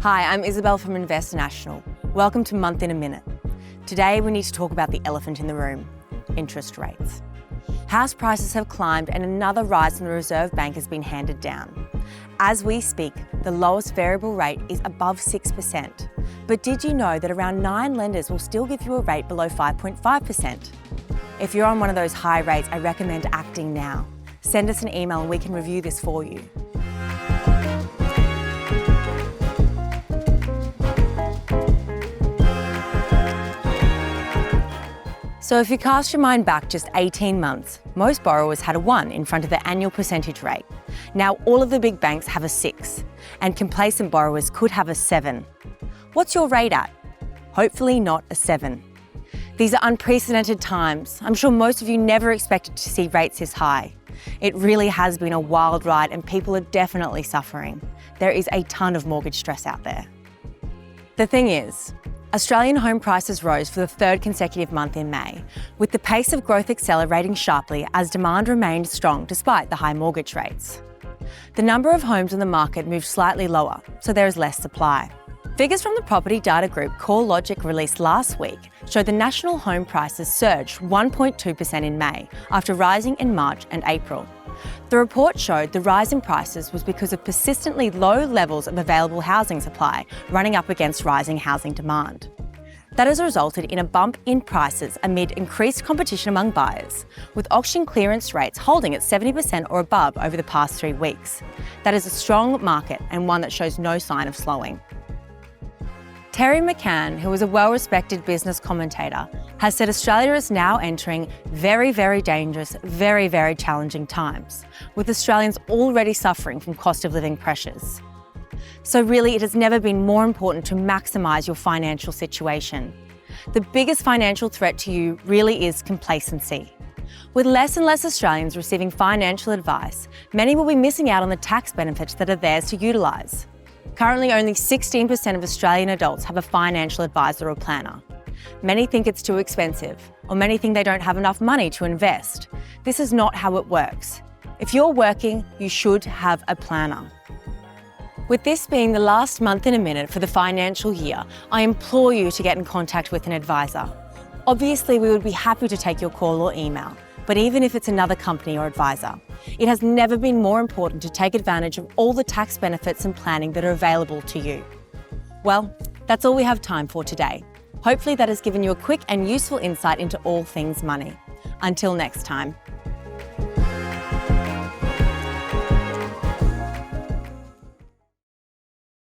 Hi, I'm Isabelle from Invest National. Welcome to Month in a Minute. Today we need to talk about the elephant in the room, interest rates. House prices have climbed and another rise from the Reserve Bank has been handed down. As we speak, the lowest variable rate is above 6%. But did you know that around 9 lenders will still give you a rate below 5.5%? If you're on one of those high rates, I recommend acting now. Send us an email and we can review this for you. So if you cast your mind back just 18 months, most borrowers had a 1 in front of the annual percentage rate. Now all of the big banks have a 6, and complacent borrowers could have a 7. What's your rate at? Hopefully not a 7. These are unprecedented times. I'm sure most of you never expected to see rates this high. It really has been a wild ride and people are definitely suffering. There is a ton of mortgage stress out there. The thing is, Australian home prices rose for the third consecutive month in May, with the pace of growth accelerating sharply as demand remained strong despite the high mortgage rates. The number of homes on the market moved slightly lower, so there is less supply. Figures from the property data group CoreLogic released last week showed the national home prices surged 1.2% in May, after rising in March and April. The report showed the rise in prices was because of persistently low levels of available housing supply running up against rising housing demand. That has resulted in a bump in prices amid increased competition among buyers, with auction clearance rates holding at 70% or above over the past 3 weeks. That is a strong market and one that shows no sign of slowing. Terry McCann, who is a well-respected business commentator, has said Australia is now entering very, very dangerous, very, very challenging times, with Australians already suffering from cost of living pressures. So really, it has never been more important to maximise your financial situation. The biggest financial threat to you really is complacency. With less and less Australians receiving financial advice, many will be missing out on the tax benefits that are theirs to utilise. Currently, only 16% of Australian adults have a financial advisor or planner. Many think it's too expensive, or many think they don't have enough money to invest. This is not how it works. If you're working, you should have a planner. With this being the last month in a minute for the financial year, I implore you to get in contact with an advisor. Obviously, we would be happy to take your call or email, but even if it's another company or advisor, it has never been more important to take advantage of all the tax benefits and planning that are available to you. Well, that's all we have time for today. Hopefully that has given you a quick and useful insight into all things money. Until next time.